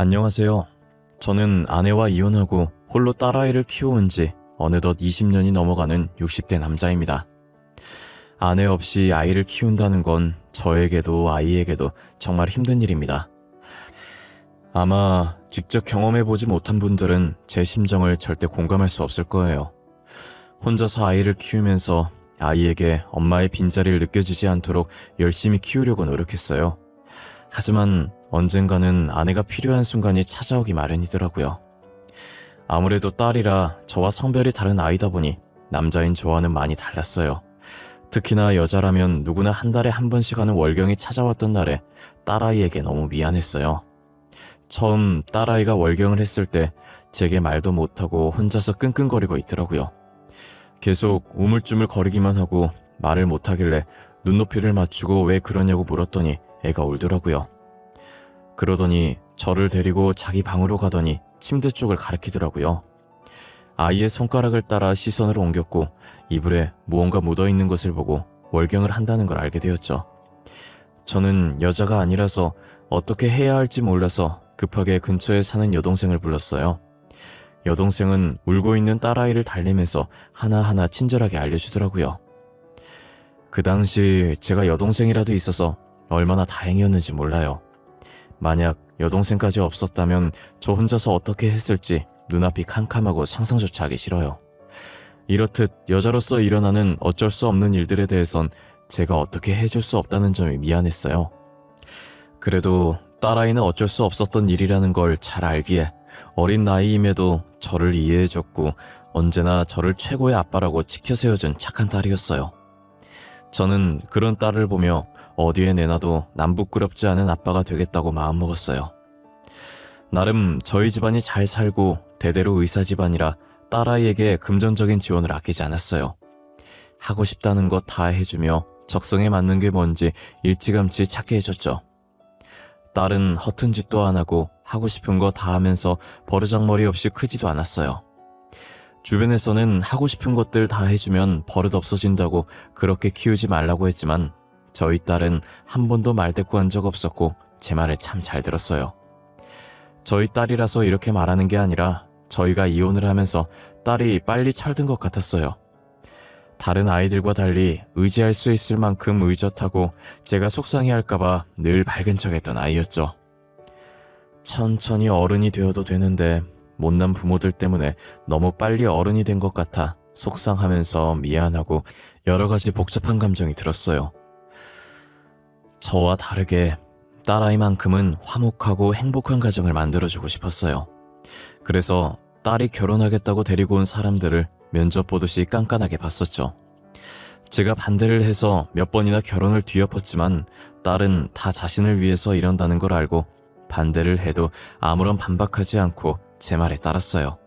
안녕하세요. 저는 아내와 이혼하고 홀로 딸아이를 키워온 지 어느덧 20년이 넘어가는 60대 남자입니다. 아내 없이 아이를 키운다는 건 저에게도 아이에게도 정말 힘든 일입니다. 아마 직접 경험해보지 못한 분들은 제 심정을 절대 공감할 수 없을 거예요. 혼자서 아이를 키우면서 아이에게 엄마의 빈자리를 느껴지지 않도록 열심히 키우려고 노력했어요. 하지만 언젠가는 아내가 필요한 순간이 찾아오기 마련이더라고요. 아무래도 딸이라 저와 성별이 다른 아이다 보니 남자인 저와는 많이 달랐어요. 특히나 여자라면 누구나 한 달에 한 번씩 하는 월경이 찾아왔던 날에 딸아이에게 너무 미안했어요. 처음 딸아이가 월경을 했을 때 제게 말도 못하고 혼자서 끙끙거리고 있더라고요. 계속 우물쭈물 거리기만 하고 말을 못하길래 눈높이를 맞추고 왜 그러냐고 물었더니 애가 울더라고요. 그러더니 저를 데리고 자기 방으로 가더니 침대 쪽을 가리키더라고요. 아이의 손가락을 따라 시선을 옮겼고 이불에 무언가 묻어있는 것을 보고 월경을 한다는 걸 알게 되었죠. 저는 여자가 아니라서 어떻게 해야 할지 몰라서 급하게 근처에 사는 여동생을 불렀어요. 여동생은 울고 있는 딸아이를 달래면서 하나하나 친절하게 알려주더라고요. 그 당시 제가 여동생이라도 있어서 얼마나 다행이었는지 몰라요. 만약 여동생까지 없었다면 저 혼자서 어떻게 했을지 눈앞이 캄캄하고 상상조차 하기 싫어요. 이렇듯 여자로서 일어나는 어쩔 수 없는 일들에 대해선 제가 어떻게 해줄 수 없다는 점이 미안했어요. 그래도 딸아이는 어쩔 수 없었던 일이라는 걸 잘 알기에 어린 나이임에도 저를 이해해줬고 언제나 저를 최고의 아빠라고 지켜세워준 착한 딸이었어요. 저는 그런 딸을 보며 어디에 내놔도 남부끄럽지 않은 아빠가 되겠다고 마음먹었어요. 나름 저희 집안이 잘 살고 대대로 의사 집안이라 딸아이에게 금전적인 지원을 아끼지 않았어요. 하고 싶다는 거 다 해주며 적성에 맞는 게 뭔지 일찌감치 찾게 해줬죠. 딸은 허튼 짓도 안 하고 하고 싶은 거 다 하면서 버르장머리 없이 크지도 않았어요. 주변에서는 하고 싶은 것들 다 해주면 버릇 없어진다고 그렇게 키우지 말라고 했지만 저희 딸은 한 번도 말대꾸한 적 없었고 제 말을 참 잘 들었어요. 저희 딸이라서 이렇게 말하는 게 아니라 저희가 이혼을 하면서 딸이 빨리 철든 것 같았어요. 다른 아이들과 달리 의지할 수 있을 만큼 의젓하고 제가 속상해할까봐 늘 밝은 척했던 아이였죠. 천천히 어른이 되어도 되는데 못난 부모들 때문에 너무 빨리 어른이 된 것 같아 속상하면서 미안하고 여러 가지 복잡한 감정이 들었어요. 저와 다르게 딸아이만큼은 화목하고 행복한 가정을 만들어주고 싶었어요. 그래서 딸이 결혼하겠다고 데리고 온 사람들을 면접 보듯이 깐깐하게 봤었죠. 제가 반대를 해서 몇 번이나 결혼을 뒤엎었지만 딸은 다 자신을 위해서 이런다는 걸 알고 반대를 해도 아무런 반박하지 않고 제 말에 따랐어요.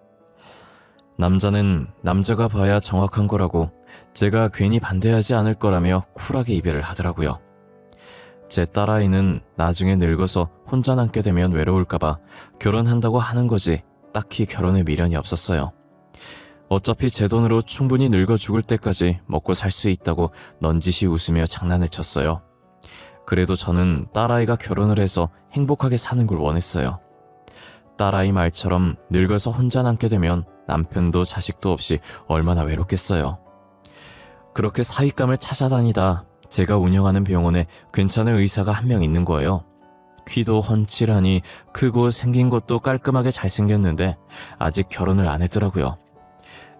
남자는 남자가 봐야 정확한 거라고 제가 괜히 반대하지 않을 거라며 쿨하게 이별을 하더라고요. 제 딸아이는 나중에 늙어서 혼자 남게 되면 외로울까봐 결혼한다고 하는 거지 딱히 결혼에 미련이 없었어요. 어차피 제 돈으로 충분히 늙어 죽을 때까지 먹고 살 수 있다고 넌지시 웃으며 장난을 쳤어요. 그래도 저는 딸아이가 결혼을 해서 행복하게 사는 걸 원했어요. 딸아이 말처럼 늙어서 혼자 남게 되면 남편도 자식도 없이 얼마나 외롭겠어요. 그렇게 사윗감을 찾아다니다 제가 운영하는 병원에 괜찮은 의사가 한 명 있는 거예요. 키도 훤칠하니 크고 생긴 것도 깔끔하게 잘생겼는데 아직 결혼을 안 했더라고요.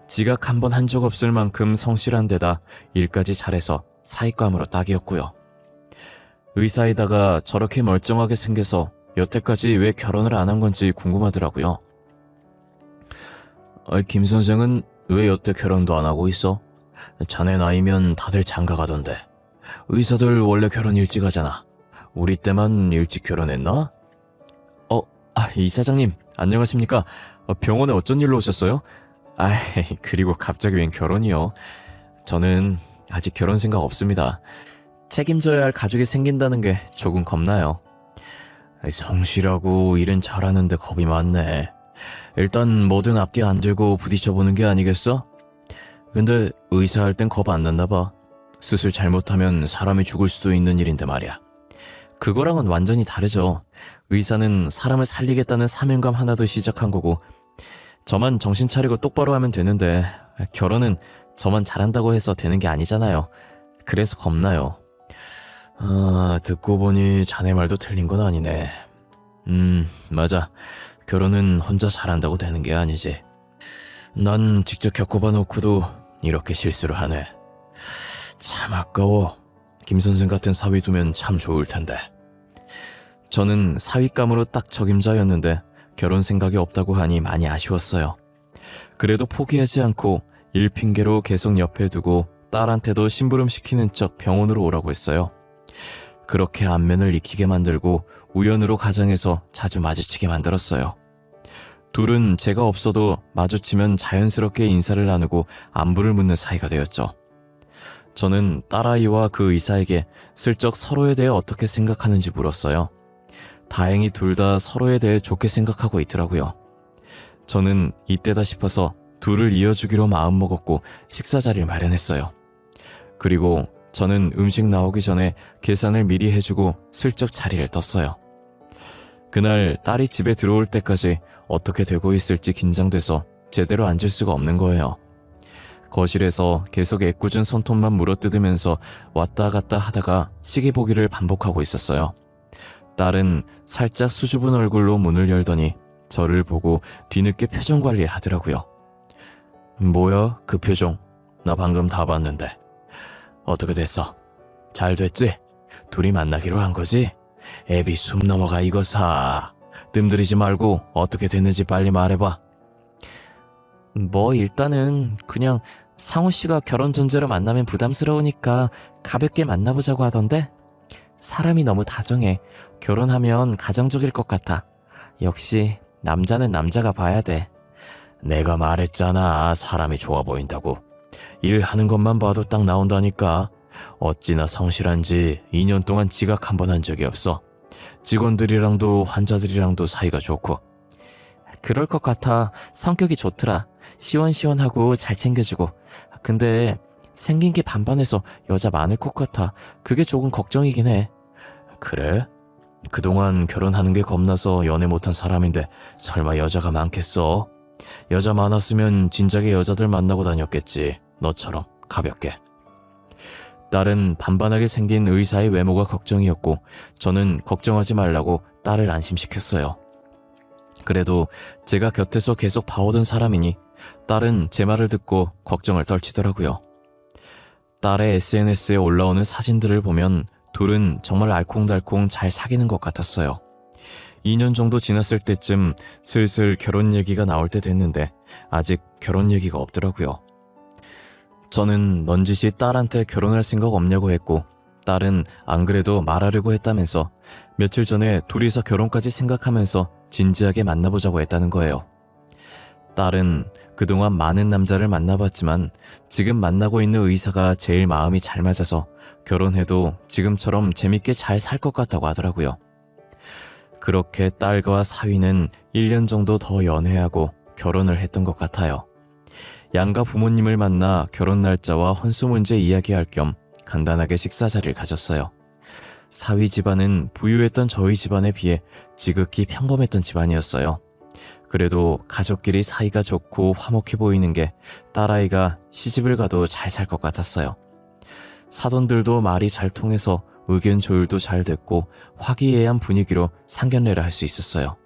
지각 한 번 한 적 없을 만큼 성실한 데다 일까지 잘해서 사윗감으로 딱이었고요. 의사에다가 저렇게 멀쩡하게 생겨서 여태까지 왜 결혼을 안 한 건지 궁금하더라고요. 김 선생은 왜 여태 결혼도 안 하고 있어? 자네 나이면 다들 장가 가던데. 의사들 원래 결혼 일찍 하잖아. 우리 때만 일찍 결혼했나? 이사장님 안녕하십니까? 병원에 어쩐 일로 오셨어요? 그리고 갑자기 웬 결혼이요? 저는 아직 결혼 생각 없습니다. 책임져야 할 가족이 생긴다는 게 조금 겁나요. 성실하고 일은 잘하는데 겁이 많네. 일단 뭐든 앞뒤 안 들고 부딪혀보는 게 아니겠어? 근데 의사할 땐 겁 안 났나 봐. 수술 잘못하면 사람이 죽을 수도 있는 일인데 말이야. 그거랑은 완전히 다르죠. 의사는 사람을 살리겠다는 사명감 하나도 시작한 거고, 저만 정신 차리고 똑바로 하면 되는데, 결혼은 저만 잘한다고 해서 되는 게 아니잖아요. 그래서 겁나요. 듣고 보니 자네 말도 틀린 건 아니네. 맞아. 결혼은 혼자 잘한다고 되는 게 아니지. 난 직접 겪어봐 놓고도 이렇게 실수를 하네. 참 아까워. 김 선생 같은 사위 두면 참 좋을 텐데. 저는 사위감으로 딱 적임자였는데 결혼 생각이 없다고 하니 많이 아쉬웠어요. 그래도 포기하지 않고 일 핑계로 계속 옆에 두고 딸한테도 심부름 시키는 척 병원으로 오라고 했어요. 그렇게 안면을 익히게 만들고 우연으로 가정에서 자주 마주치게 만들었어요. 둘은 제가 없어도 마주치면 자연스럽게 인사를 나누고 안부를 묻는 사이가 되었죠. 저는 딸아이와 그 의사에게 슬쩍 서로에 대해 어떻게 생각하는지 물었어요. 다행히 둘 다 서로에 대해 좋게 생각하고 있더라고요. 저는 이때다 싶어서 둘을 이어주기로 마음먹었고 식사 자리를 마련했어요. 그리고 저는 음식 나오기 전에 계산을 미리 해주고 슬쩍 자리를 떴어요. 그날 딸이 집에 들어올 때까지 어떻게 되고 있을지 긴장돼서 제대로 앉을 수가 없는 거예요. 거실에서 계속 애꿎은 손톱만 물어뜯으면서 왔다 갔다 하다가 시계 보기를 반복하고 있었어요. 딸은 살짝 수줍은 얼굴로 문을 열더니 저를 보고 뒤늦게 표정 관리를 하더라고요. 뭐야 그 표정? 나 방금 다 봤는데. 어떻게 됐어? 잘 됐지? 둘이 만나기로 한 거지? 애비 숨 넘어가 이거 사. 뜸들이지 말고 어떻게 됐는지 빨리 말해봐. 뭐 일단은 그냥 상우 씨가 결혼 전제로 만나면 부담스러우니까 가볍게 만나보자고 하던데 사람이 너무 다정해. 결혼하면 가정적일 것 같아. 역시 남자는 남자가 봐야 돼. 내가 말했잖아. 사람이 좋아 보인다고. 일하는 것만 봐도 딱 나온다니까. 어찌나 성실한지 2년 동안 지각 한 번 한 적이 없어. 직원들이랑도 환자들이랑도 사이가 좋고. 그럴 것 같아. 성격이 좋더라. 시원시원하고 잘 챙겨주고. 근데 생긴 게 반반해서 여자 많을 것 같아. 그게 조금 걱정이긴 해. 그래? 그동안 결혼하는 게 겁나서 연애 못한 사람인데 설마 여자가 많겠어? 여자 많았으면 진작에 여자들 만나고 다녔겠지. 너처럼 가볍게. 딸은 반반하게 생긴 의사의 외모가 걱정이었고 저는 걱정하지 말라고 딸을 안심시켰어요. 그래도 제가 곁에서 계속 봐오던 사람이니 딸은 제 말을 듣고 걱정을 떨치더라고요. 딸의 SNS에 올라오는 사진들을 보면 둘은 정말 알콩달콩 잘 사귀는 것 같았어요. 2년 정도 지났을 때쯤 슬슬 결혼 얘기가 나올 때 됐는데 아직 결혼 얘기가 없더라고요. 저는 넌지시 딸한테 결혼할 생각 없냐고 했고 딸은 안 그래도 말하려고 했다면서 며칠 전에 둘이서 결혼까지 생각하면서 진지하게 만나보자고 했다는 거예요. 딸은 그동안 많은 남자를 만나봤지만 지금 만나고 있는 의사가 제일 마음이 잘 맞아서 결혼해도 지금처럼 재밌게 잘 살 것 같다고 하더라고요. 그렇게 딸과 사위는 1년 정도 더 연애하고 결혼을 했던 것 같아요. 양가 부모님을 만나 결혼 날짜와 혼수 문제 이야기할 겸 간단하게 식사 자리를 가졌어요. 사위 집안은 부유했던 저희 집안에 비해 지극히 평범했던 집안이었어요. 그래도 가족끼리 사이가 좋고 화목해 보이는 게 딸아이가 시집을 가도 잘 살 것 같았어요. 사돈들도 말이 잘 통해서 의견 조율도 잘 됐고 화기애애한 분위기로 상견례를 할 수 있었어요.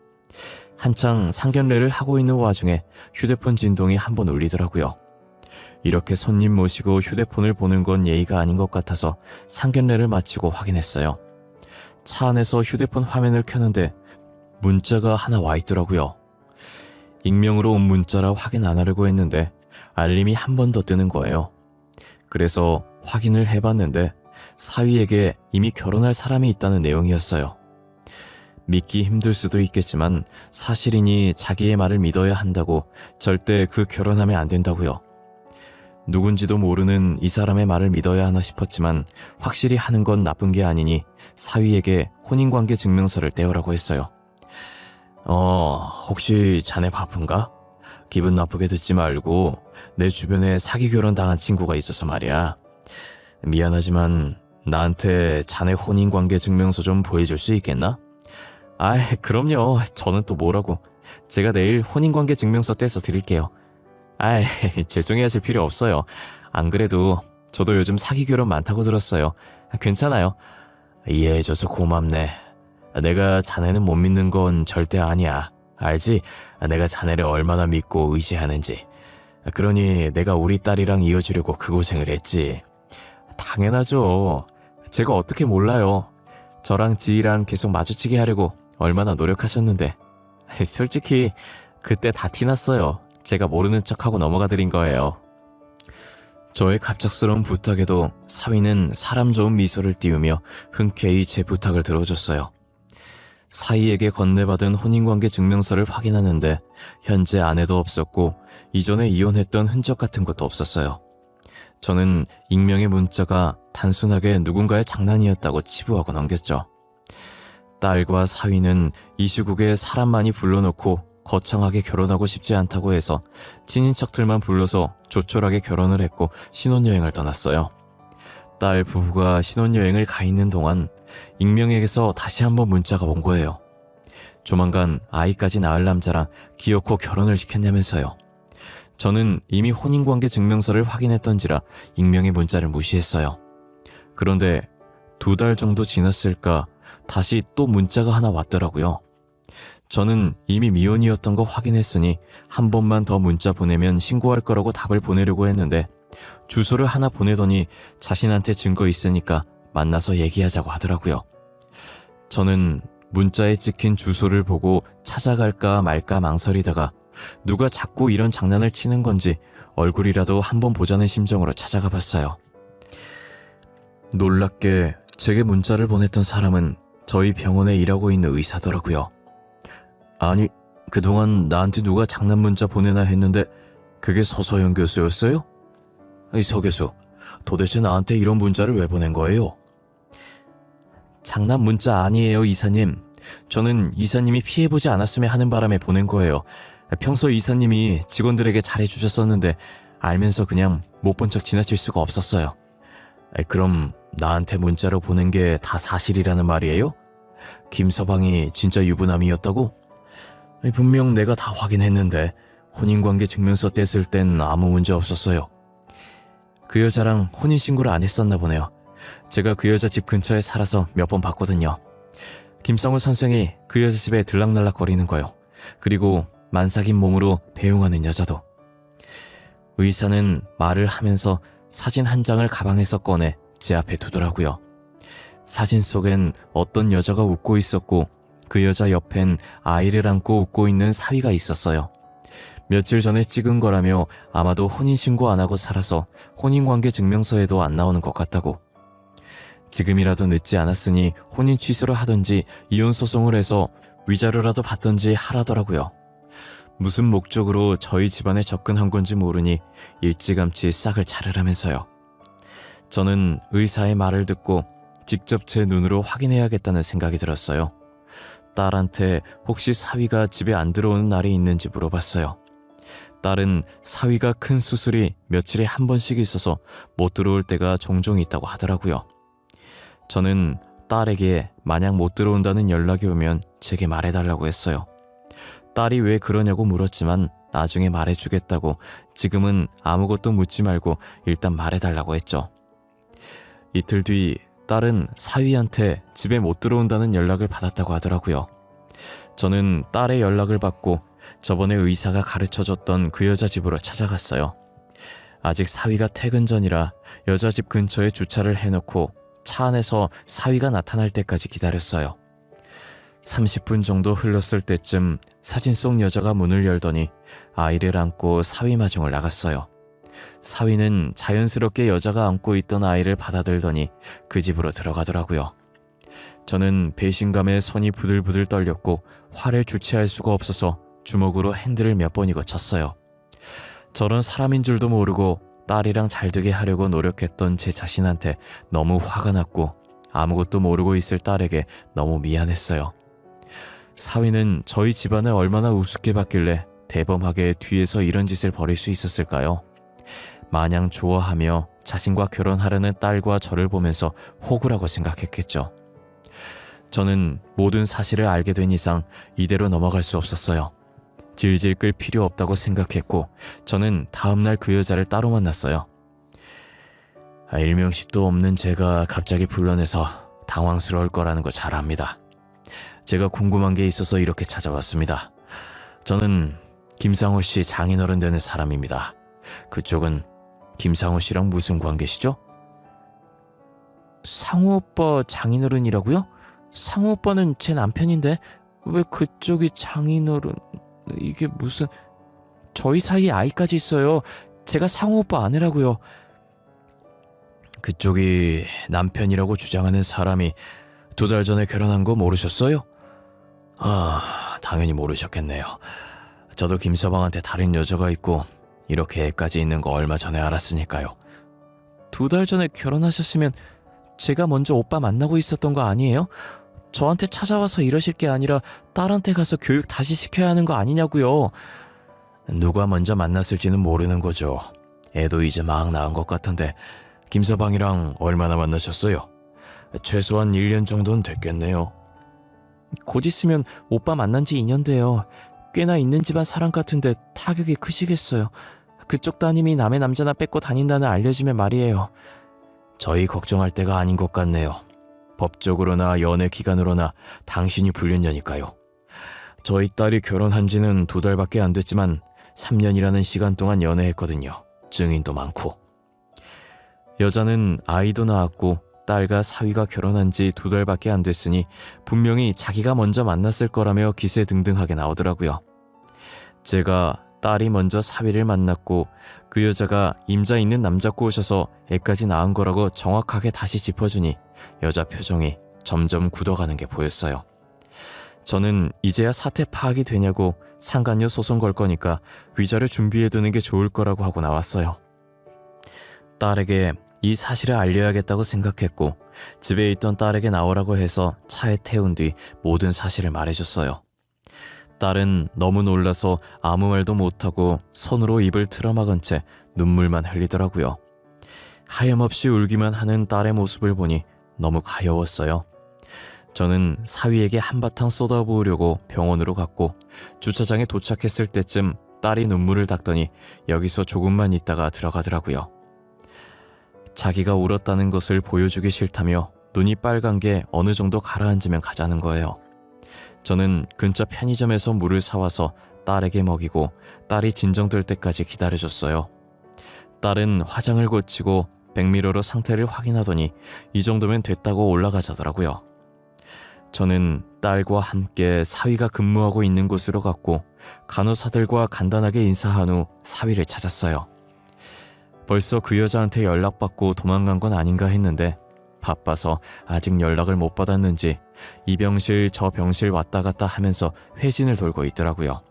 한창 상견례를 하고 있는 와중에 휴대폰 진동이 한 번 울리더라고요. 이렇게 손님 모시고 휴대폰을 보는 건 예의가 아닌 것 같아서 상견례를 마치고 확인했어요. 차 안에서 휴대폰 화면을 켜는데 문자가 하나 와 있더라고요. 익명으로 온 문자라 확인 안 하려고 했는데 알림이 한 번 더 뜨는 거예요. 그래서 확인을 해봤는데 사위에게 이미 결혼할 사람이 있다는 내용이었어요. 믿기 힘들 수도 있겠지만 사실이니 자기의 말을 믿어야 한다고 절대 그 결혼하면 안 된다고요. 누군지도 모르는 이 사람의 말을 믿어야 하나 싶었지만 확실히 하는 건 나쁜 게 아니니 사위에게 혼인관계 증명서를 떼오라고 했어요. 혹시 자네 바쁜가? 기분 나쁘게 듣지 말고 내 주변에 사기 결혼 당한 친구가 있어서 말이야. 미안하지만 나한테 자네 혼인관계 증명서 좀 보여줄 수 있겠나? 아이, 그럼요. 저는 또 뭐라고. 제가 내일 혼인관계 증명서 떼서 드릴게요. 아이, 죄송해 하실 필요 없어요. 안 그래도 저도 요즘 사기 결혼 많다고 들었어요. 괜찮아요. 이해해줘서 고맙네. 내가 자네는 못 믿는 건 절대 아니야. 알지? 내가 자네를 얼마나 믿고 의지하는지. 그러니 내가 우리 딸이랑 이어주려고 그 고생을 했지. 당연하죠. 제가 어떻게 몰라요. 저랑 지희랑 계속 마주치게 하려고 얼마나 노력하셨는데. 솔직히 그때 다 티났어요. 제가 모르는 척하고 넘어가 드린 거예요. 저의 갑작스러운 부탁에도 사위는 사람 좋은 미소를 띄우며 흔쾌히 제 부탁을 들어줬어요. 사위에게 건네받은 혼인관계 증명서를 확인하는데 현재 아내도 없었고 이전에 이혼했던 흔적 같은 것도 없었어요. 저는 익명의 문자가 단순하게 누군가의 장난이었다고 치부하고 넘겼죠. 딸과 사위는 이 시국에 사람 많이 불러놓고 거창하게 결혼하고 싶지 않다고 해서 친인척들만 불러서 조촐하게 결혼을 했고 신혼여행을 떠났어요. 딸 부부가 신혼여행을 가 있는 동안 익명에게서 다시 한번 문자가 온 거예요. 조만간 아이까지 낳을 남자랑 기어코 결혼을 시켰냐면서요. 저는 이미 혼인관계 증명서를 확인했던지라 익명의 문자를 무시했어요. 그런데 2달 정도 지났을까 다시 또 문자가 하나 왔더라고요. 저는 이미 미혼이었던 거 확인했으니 한 번만 더 문자 보내면 신고할 거라고 답을 보내려고 했는데 주소를 하나 보내더니 자신한테 증거 있으니까 만나서 얘기하자고 하더라고요. 저는 문자에 찍힌 주소를 보고 찾아갈까 말까 망설이다가 누가 자꾸 이런 장난을 치는 건지 얼굴이라도 한번 보자는 심정으로 찾아가 봤어요. 놀랍게 제게 문자를 보냈던 사람은 저희 병원에 일하고 있는 의사더라고요. 아니, 그동안 나한테 누가 장난 문자 보내나 했는데 그게 서서연 교수였어요? 서 교수, 도대체 나한테 이런 문자를 왜 보낸 거예요? 장난 문자 아니에요, 이사님. 저는 이사님이 피해보지 않았으면 하는 바람에 보낸 거예요. 평소 이사님이 직원들에게 잘해주셨었는데 알면서 그냥 못 본 척 지나칠 수가 없었어요. 그럼 나한테 문자로 보낸 게 다 사실이라는 말이에요? 김서방이 진짜 유부남이었다고? 분명 내가 다 확인했는데 혼인관계 증명서 뗐을 땐 아무 문제 없었어요. 그 여자랑 혼인신고를 안 했었나 보네요. 제가 그 여자 집 근처에 살아서 몇 번 봤거든요. 김성우 선생이 그 여자 집에 들락날락 거리는 거요. 그리고 만삭인 몸으로 배웅하는 여자도. 의사는 말을 하면서 사진 한 장을 가방에서 꺼내 제 앞에 두더라고요. 사진 속엔 어떤 여자가 웃고 있었고 그 여자 옆엔 아이를 안고 웃고 있는 사위가 있었어요. 며칠 전에 찍은 거라며 아마도 혼인신고 안 하고 살아서 혼인관계 증명서에도 안 나오는 것 같다고. 지금이라도 늦지 않았으니 혼인 취소를 하든지 이혼소송을 해서 위자료라도 받든지 하라더라고요. 무슨 목적으로 저희 집안에 접근한 건지 모르니 일찌감치 싹을 자르라면서요. 저는 의사의 말을 듣고 직접 제 눈으로 확인해야겠다는 생각이 들었어요. 딸한테 혹시 사위가 집에 안 들어오는 날이 있는지 물어봤어요. 딸은 사위가 큰 수술이 며칠에 한 번씩 있어서 못 들어올 때가 종종 있다고 하더라고요. 저는 딸에게 만약 못 들어온다는 연락이 오면 제게 말해달라고 했어요. 딸이 왜 그러냐고 물었지만 나중에 말해주겠다고 지금은 아무것도 묻지 말고 일단 말해달라고 했죠. 이틀 뒤 딸은 사위한테 집에 못 들어온다는 연락을 받았다고 하더라고요. 저는 딸의 연락을 받고 저번에 의사가 가르쳐줬던 그 여자 집으로 찾아갔어요. 아직 사위가 퇴근 전이라 여자 집 근처에 주차를 해놓고 차 안에서 사위가 나타날 때까지 기다렸어요. 30분 정도 흘렀을 때쯤 사진 속 여자가 문을 열더니 아이를 안고 사위 마중을 나갔어요. 사위는 자연스럽게 여자가 안고 있던 아이를 받아들더니 그 집으로 들어가더라고요. 저는 배신감에 손이 부들부들 떨렸고 화를 주체할 수가 없어서 주먹으로 핸들을 몇 번이고 쳤어요. 저런 사람인 줄도 모르고 딸이랑 잘 되게 하려고 노력했던 제 자신한테 너무 화가 났고 아무것도 모르고 있을 딸에게 너무 미안했어요. 사위는 저희 집안을 얼마나 우습게 봤길래 대범하게 뒤에서 이런 짓을 벌일 수 있었을까요? 마냥 좋아하며 자신과 결혼하려는 딸과 저를 보면서 호구라고 생각했겠죠. 저는 모든 사실을 알게 된 이상 이대로 넘어갈 수 없었어요. 질질 끌 필요 없다고 생각했고 저는 다음날 그 여자를 따로 만났어요. 일명식도 없는 제가 갑자기 불러내서 당황스러울 거라는 거 잘 압니다. 제가 궁금한 게 있어서 이렇게 찾아왔습니다. 저는 김상호 씨 장인어른 되는 사람입니다. 그쪽은 김상호 씨랑 무슨 관계시죠? 상호 오빠 장인어른이라고요? 상호 오빠는 제 남편인데 왜 그쪽이 장인어른... 이게 무슨... 저희 사이에 아이까지 있어요. 제가 상호 오빠 아내라고요. 그쪽이 남편이라고 주장하는 사람이 2달 전에 결혼한 거 모르셨어요? 당연히 모르셨겠네요. 저도 김서방한테 다른 여자가 있고 이렇게 애까지 있는 거 얼마 전에 알았으니까요. 2달 전에 결혼하셨으면 제가 먼저 오빠 만나고 있었던 거 아니에요? 저한테 찾아와서 이러실 게 아니라 딸한테 가서 교육 다시 시켜야 하는 거 아니냐고요. 누가 먼저 만났을지는 모르는 거죠. 애도 이제 막 낳은 것 같은데 김서방이랑 얼마나 만나셨어요? 최소한 1년 정도는 됐겠네요. 곧 있으면 오빠 만난 지 2년 돼요. 꽤나 있는 집안 사람 같은데 타격이 크시겠어요. 그쪽 따님이 남의 남자나 뺏고 다닌다는 알려지면 말이에요. 저희 걱정할 때가 아닌 것 같네요. 법적으로나 연애 기간으로나 당신이 불륜녀니까요. 저희 딸이 결혼한 지는 2달밖에 안 됐지만 3년이라는 시간 동안 연애했거든요. 증인도 많고. 여자는 아이도 낳았고 딸과 사위가 결혼한 지 2달밖에 안 됐으니 분명히 자기가 먼저 만났을 거라며 기세등등하게 나오더라고요. 제가 딸이 먼저 사위를 만났고 그 여자가 임자 있는 남자 꼬셔서 애까지 낳은 거라고 정확하게 다시 짚어주니 여자 표정이 점점 굳어가는 게 보였어요. 저는 이제야 사태 파악이 되냐고 상간녀 소송 걸 거니까 위자료 준비해두는 게 좋을 거라고 하고 나왔어요. 딸에게 이 사실을 알려야겠다고 생각했고 집에 있던 딸에게 나오라고 해서 차에 태운 뒤 모든 사실을 말해줬어요. 딸은 너무 놀라서 아무 말도 못하고 손으로 입을 틀어막은 채 눈물만 흘리더라고요. 하염없이 울기만 하는 딸의 모습을 보니 너무 가여웠어요. 저는 사위에게 한바탕 쏟아부으려고 병원으로 갔고 주차장에 도착했을 때쯤 딸이 눈물을 닦더니 여기서 조금만 있다가 들어가더라고요. 자기가 울었다는 것을 보여주기 싫다며 눈이 빨간 게 어느 정도 가라앉으면 가자는 거예요. 저는 근처 편의점에서 물을 사와서 딸에게 먹이고 딸이 진정될 때까지 기다려줬어요. 딸은 화장을 고치고 백미러로 상태를 확인하더니 이 정도면 됐다고 올라가자더라고요. 저는 딸과 함께 사위가 근무하고 있는 곳으로 갔고 간호사들과 간단하게 인사한 후 사위를 찾았어요. 벌써 그 여자한테 연락받고 도망간 건 아닌가 했는데 바빠서 아직 연락을 못 받았는지 이 병실 저 병실 왔다 갔다 하면서 회진을 돌고 있더라고요.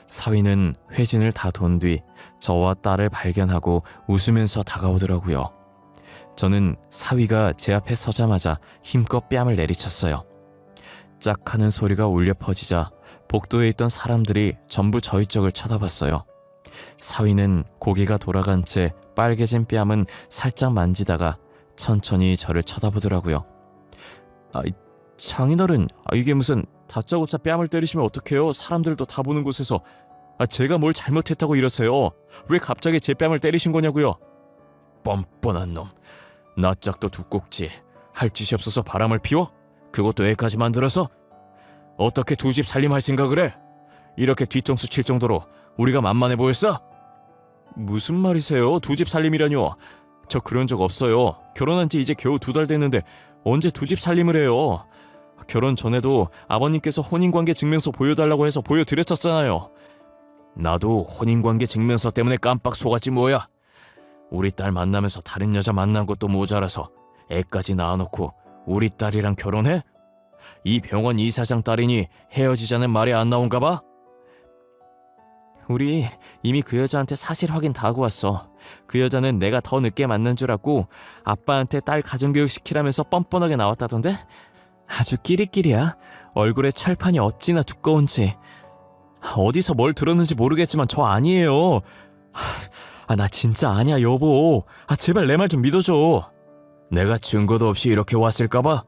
사위는 회진을 다 돈 뒤 저와 딸을 발견하고 웃으면서 다가오더라고요. 저는 사위가 제 앞에 서자마자 힘껏 뺨을 내리쳤어요. 짝 하는 소리가 울려 퍼지자 복도에 있던 사람들이 전부 저희 쪽을 쳐다봤어요. 사위는 고개가 돌아간 채 빨개진 뺨은 살짝 만지다가 천천히 저를 쳐다보더라고요. 장인어른, 이게 무슨 다짜고짜 뺨을 때리시면 어떡해요? 사람들도 다 보는 곳에서. 제가 뭘 잘못했다고 이러세요? 왜 갑자기 제 뺨을 때리신 거냐고요? 뻔뻔한 놈. 나 짝도 두꼭지. 할 짓이 없어서 바람을 피워? 그것도 애까지 만들어서? 어떻게 2집 살림할 생각을 해? 이렇게 뒤통수 칠 정도로 우리가 만만해 보였어? 무슨 말이세요? 2집 살림이라뇨? 저 그런 적 없어요. 결혼한 지 이제 겨우 2달 됐는데 언제 2집 살림을 해요? 결혼 전에도 아버님께서 혼인관계 증명서 보여달라고 해서 보여드렸었잖아요. 나도 혼인관계 증명서 때문에 깜빡 속았지 뭐야. 우리 딸 만나면서 다른 여자 만난 것도 모자라서 애까지 낳아놓고 우리 딸이랑 결혼해? 이 병원 이사장 딸이니 헤어지자는 말이 안 나온가 봐? 우리 이미 그 여자한테 사실 확인 다 하고 왔어. 그 여자는 내가 더 늦게 만난 줄 알고 아빠한테 딸 가정교육 시키라면서 뻔뻔하게 나왔다던데? 아주 끼리끼리야. 얼굴에 철판이 어찌나 두꺼운지. 어디서 뭘 들었는지 모르겠지만 저 아니에요. 나 진짜 아니야, 여보. 제발 내 말 좀 믿어줘. 내가 증거도 없이 이렇게 왔을까봐?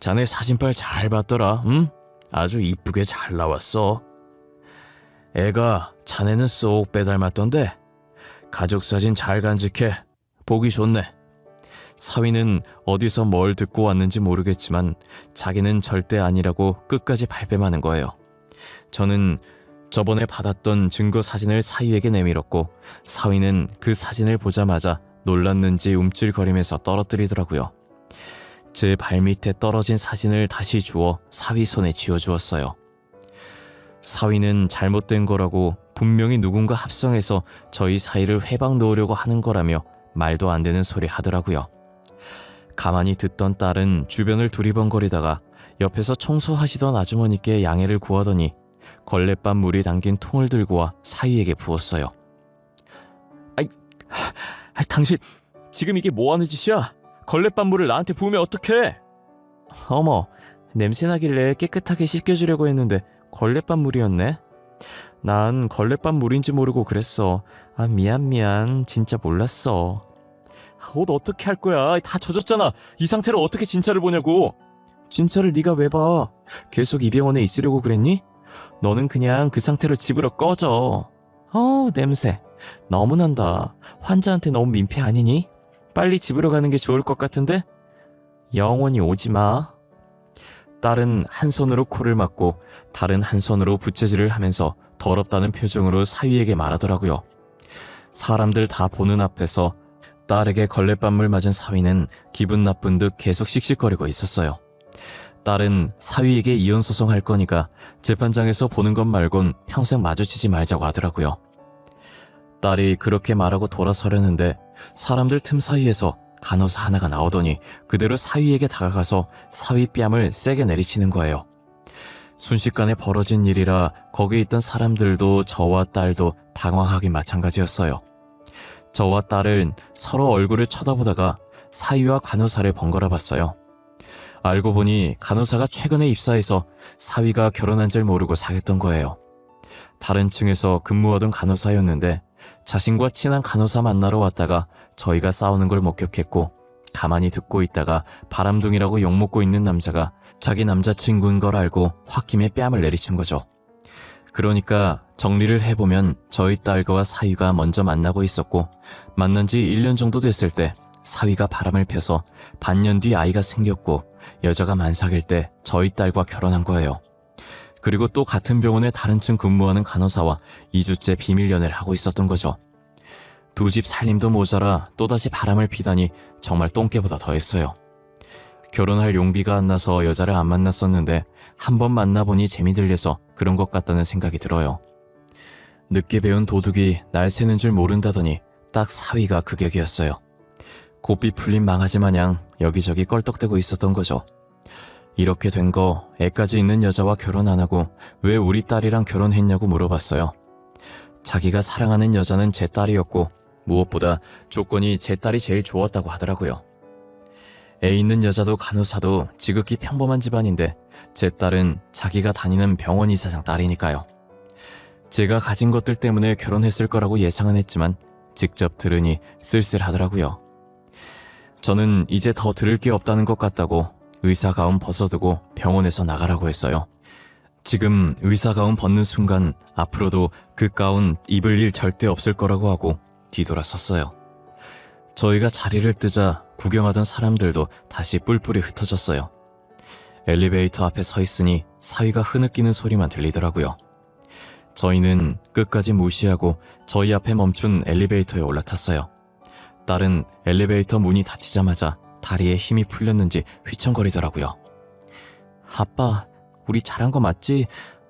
자네 사진빨 잘 봤더라, 응? 아주 이쁘게 잘 나왔어. 애가 자네는 쏙 빼닮았던데 가족 사진 잘 간직해. 보기 좋네. 사위는 어디서 뭘 듣고 왔는지 모르겠지만 자기는 절대 아니라고 끝까지 발뺌하는 거예요. 저는 저번에 받았던 증거 사진을 사위에게 내밀었고 사위는 그 사진을 보자마자 놀랐는지 움찔거리면서 떨어뜨리더라고요. 제 발밑에 떨어진 사진을 다시 주워 사위 손에 쥐어주었어요. 사위는 잘못된 거라고 분명히 누군가 합성해서 저희 사이를 회방 놓으려고 하는 거라며 말도 안 되는 소리 하더라고요. 가만히 듣던 딸은 주변을 두리번거리다가 옆에서 청소하시던 아주머니께 양해를 구하더니 걸레밥 물이 담긴 통을 들고 와 사위에게 부었어요. 당신 지금 이게 뭐하는 짓이야? 걸레밥 물을 나한테 부으면 어떡해? 어머, 냄새나길래 깨끗하게 씻겨주려고 했는데 걸레밥 물이었네? 난 걸레밥 물인지 모르고 그랬어. 미안 진짜 몰랐어. 옷 어떻게 할 거야? 다 젖었잖아. 이 상태로 어떻게 진짜를 보냐고. 진짜를 네가 왜 봐? 계속 이 병원에 있으려고 그랬니? 너는 그냥 그 상태로 집으로 꺼져. 냄새 너무 난다. 환자한테 너무 민폐 아니니? 빨리 집으로 가는 게 좋을 것 같은데? 영원히 오지 마. 딸은 한 손으로 코를 막고 다른 한 손으로 부채질을 하면서 더럽다는 표정으로 사위에게 말하더라고요. 사람들 다 보는 앞에서 딸에게 걸레밥물 맞은 사위는 기분 나쁜 듯 계속 씩씩거리고 있었어요. 딸은 사위에게 이혼 소송할 거니까 재판장에서 보는 것 말곤 평생 마주치지 말자고 하더라고요. 딸이 그렇게 말하고 돌아서려는데 사람들 틈 사이에서 간호사 하나가 나오더니 그대로 사위에게 다가가서 사위 뺨을 세게 내리치는 거예요. 순식간에 벌어진 일이라 거기 있던 사람들도 저와 딸도 당황하기 마찬가지였어요. 저와 딸은 서로 얼굴을 쳐다보다가 사위와 간호사를 번갈아 봤어요. 알고 보니 간호사가 최근에 입사해서 사위가 결혼한 줄 모르고 사귀었던 거예요. 다른 층에서 근무하던 간호사였는데 자신과 친한 간호사 만나러 왔다가 저희가 싸우는 걸 목격했고 가만히 듣고 있다가 바람둥이라고 욕먹고 있는 남자가 자기 남자친구인 걸 알고 홧김에 뺨을 내리친 거죠. 그러니까 정리를 해보면 저희 딸과 사위가 먼저 만나고 있었고 만난 지 1년 정도 됐을 때 사위가 바람을 펴서 반년 뒤 아이가 생겼고 여자가 만삭일 때 저희 딸과 결혼한 거예요. 그리고 또 같은 병원에 다른 층 근무하는 간호사와 2주째 비밀 연애를 하고 있었던 거죠. 두 집 살림도 모자라 또다시 바람을 피다니 정말 똥개보다 더했어요. 결혼할 용기가 안 나서 여자를 안 만났었는데 한 번 만나보니 재미 들려서 그런 것 같다는 생각이 들어요. 늦게 배운 도둑이 날 새는 줄 모른다더니 딱 사위가 그 격이었어요. 고삐 풀린 망아지 마냥 여기저기 껄떡대고 있었던 거죠. 이렇게 된 거 애까지 있는 여자와 결혼 안 하고 왜 우리 딸이랑 결혼했냐고 물어봤어요. 자기가 사랑하는 여자는 제 딸이었고 무엇보다 조건이 제 딸이 제일 좋았다고 하더라고요. 애 있는 여자도 간호사도 지극히 평범한 집안인데 제 딸은 자기가 다니는 병원 이사장 딸이니까요. 제가 가진 것들 때문에 결혼했을 거라고 예상은 했지만 직접 들으니 쓸쓸하더라고요. 저는 이제 더 들을 게 없다는 것 같다고 의사 가운 벗어두고 병원에서 나가라고 했어요. 지금 의사 가운 벗는 순간 앞으로도 그 가운 입을 일 절대 없을 거라고 하고 뒤돌아섰어요. 저희가 자리를 뜨자 구경하던 사람들도 다시 뿔뿔이 흩어졌어요. 엘리베이터 앞에 서 있으니 사위가 흐느끼는 소리만 들리더라고요. 저희는 끝까지 무시하고 저희 앞에 멈춘 엘리베이터에 올라탔어요. 딸은 엘리베이터 문이 닫히자마자 다리에 힘이 풀렸는지 휘청거리더라고요. 아빠, 우리 잘한 거 맞지?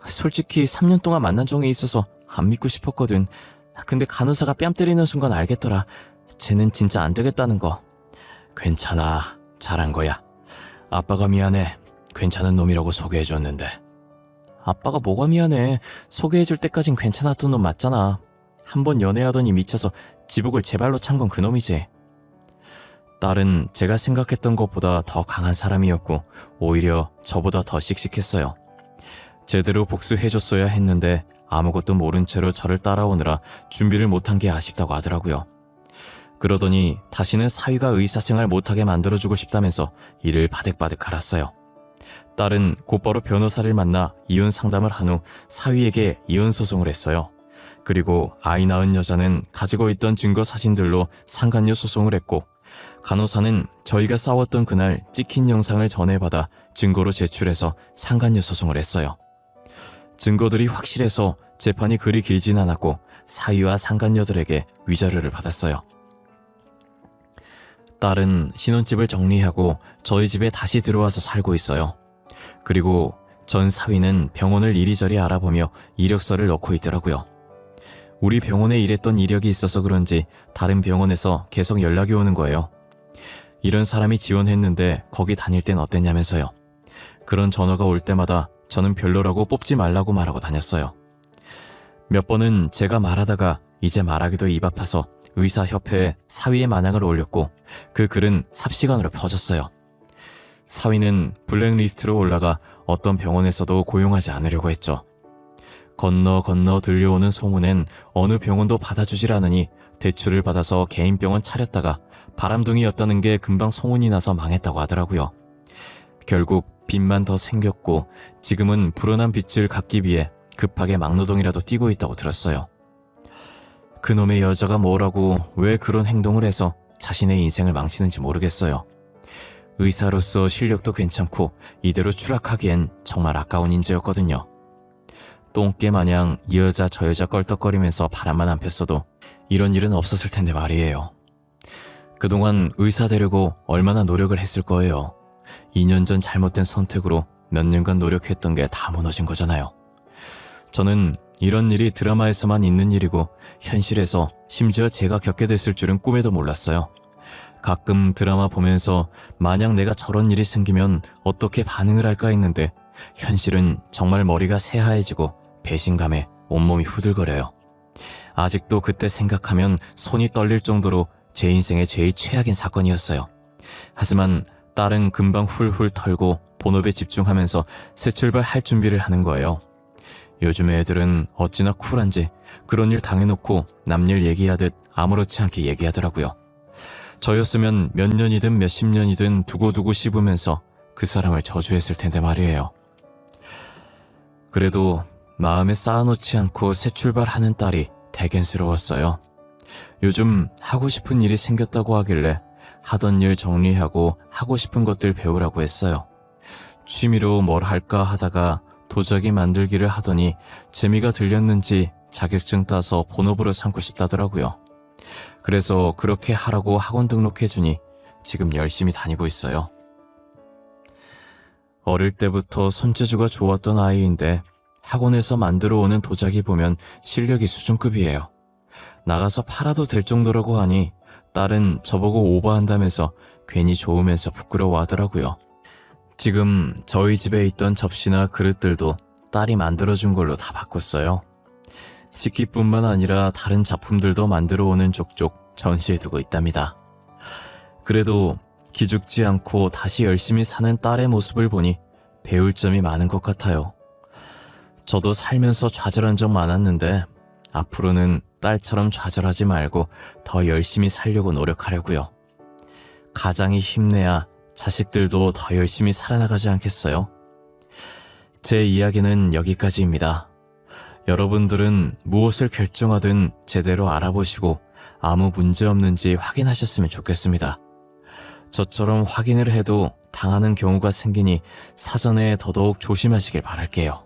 솔직히 3년 동안 만난 정에 있어서 안 믿고 싶었거든. 근데 간호사가 뺨 때리는 순간 알겠더라. 쟤는 진짜 안 되겠다는 거. 괜찮아, 잘한 거야. 아빠가 미안해. 괜찮은 놈이라고 소개해줬는데. 아빠가 뭐가 미안해. 소개해줄 때까진 괜찮았던 놈 맞잖아. 한번 연애하더니 미쳐서 지복을 제 발로 찬 건 그놈이지. 딸은 제가 생각했던 것보다 더 강한 사람이었고 오히려 저보다 더 씩씩했어요. 제대로 복수해줬어야 했는데 아무것도 모른 채로 저를 따라오느라 준비를 못한 게 아쉽다고 하더라고요. 그러더니 다시는 사위가 의사생활 못하게 만들어주고 싶다면서 이를 바득바득 갈았어요. 딸은 곧바로 변호사를 만나 이혼 상담을 한 후 사위에게 이혼 소송을 했어요. 그리고 아이 낳은 여자는 가지고 있던 증거 사진들로 상간녀 소송을 했고, 간호사는 저희가 싸웠던 그날 찍힌 영상을 전해받아 증거로 제출해서 상간녀 소송을 했어요. 증거들이 확실해서 재판이 그리 길진 않았고 사위와 상간녀들에게 위자료를 받았어요. 딸은 신혼집을 정리하고 저희 집에 다시 들어와서 살고 있어요. 그리고 전 사위는 병원을 이리저리 알아보며 이력서를 넣고 있더라고요. 우리 병원에 일했던 이력이 있어서 그런지 다른 병원에서 계속 연락이 오는 거예요. 이런 사람이 지원했는데 거기 다닐 땐 어땠냐면서요. 그런 전화가 올 때마다 저는 별로라고 뽑지 말라고 말하고 다녔어요. 몇 번은 제가 말하다가 이제 말하기도 입 아파서 의사협회에 사위의 만약을 올렸고 그 글은 삽시간으로 퍼졌어요. 사위는 블랙리스트로 올라가 어떤 병원에서도 고용하지 않으려고 했죠. 건너 들려오는 소문엔 어느 병원도 받아주질 않으니 대출을 받아서 개인 병원 차렸다가 바람둥이였다는 게 금방 소문이 나서 망했다고 하더라고요. 결국 빚만 더 생겼고 지금은 불어난 빚을 갚기 위해 급하게 막노동이라도 뛰고 있다고 들었어요. 그놈의 여자가 뭐라고 왜 그런 행동을 해서 자신의 인생을 망치는지 모르겠어요. 의사로서 실력도 괜찮고 이대로 추락하기엔 정말 아까운 인재였거든요. 똥개 마냥 이 여자 저 여자 껄떡거리면서 바람만 안 폈어도 이런 일은 없었을 텐데 말이에요. 그동안 의사 되려고 얼마나 노력을 했을 거예요. 2년 전 잘못된 선택으로 몇 년간 노력했던 게 다 무너진 거잖아요. 저는 이런 일이 드라마에서만 있는 일이고 현실에서 심지어 제가 겪게 됐을 줄은 꿈에도 몰랐어요. 가끔 드라마 보면서 만약 내가 저런 일이 생기면 어떻게 반응을 할까 했는데 현실은 정말 머리가 새하얘지고 배신감에 온몸이 후들거려요. 아직도 그때 생각하면 손이 떨릴 정도로 제 인생의 제일 최악인 사건이었어요. 하지만 딸은 금방 훌훌 털고 본업에 집중하면서 새 출발할 준비를 하는 거예요. 요즘 애들은 어찌나 쿨한지 그런 일 당해놓고 남 일 얘기하듯 아무렇지 않게 얘기하더라고요. 저였으면 몇 년이든 몇십 년이든 두고두고 씹으면서 그 사람을 저주했을 텐데 말이에요. 그래도 마음에 쌓아놓지 않고 새 출발하는 딸이 대견스러웠어요. 요즘 하고 싶은 일이 생겼다고 하길래 하던 일 정리하고 하고 싶은 것들 배우라고 했어요. 취미로 뭘 할까 하다가 도자기 만들기를 하더니 재미가 들렸는지 자격증 따서 본업으로 삼고 싶다더라고요. 그래서 그렇게 하라고 학원 등록해주니 지금 열심히 다니고 있어요. 어릴 때부터 손재주가 좋았던 아이인데 학원에서 만들어 오는 도자기 보면 실력이 수준급이에요. 나가서 팔아도 될 정도라고 하니 딸은 저보고 오버한다면서 괜히 좋으면서 부끄러워하더라고요. 지금 저희 집에 있던 접시나 그릇들도 딸이 만들어준 걸로 다 바꿨어요. 식기뿐만 아니라 다른 작품들도 만들어 오는 족족 전시해두고 있답니다. 그래도 기죽지 않고 다시 열심히 사는 딸의 모습을 보니 배울 점이 많은 것 같아요. 저도 살면서 좌절한 적 많았는데 앞으로는 딸처럼 좌절하지 말고 더 열심히 살려고 노력하려고요. 가장이 힘내야 자식들도 더 열심히 살아나가지 않겠어요? 제 이야기는 여기까지입니다. 여러분들은 무엇을 결정하든 제대로 알아보시고 아무 문제 없는지 확인하셨으면 좋겠습니다. 저처럼 확인을 해도 당하는 경우가 생기니 사전에 더더욱 조심하시길 바랄게요.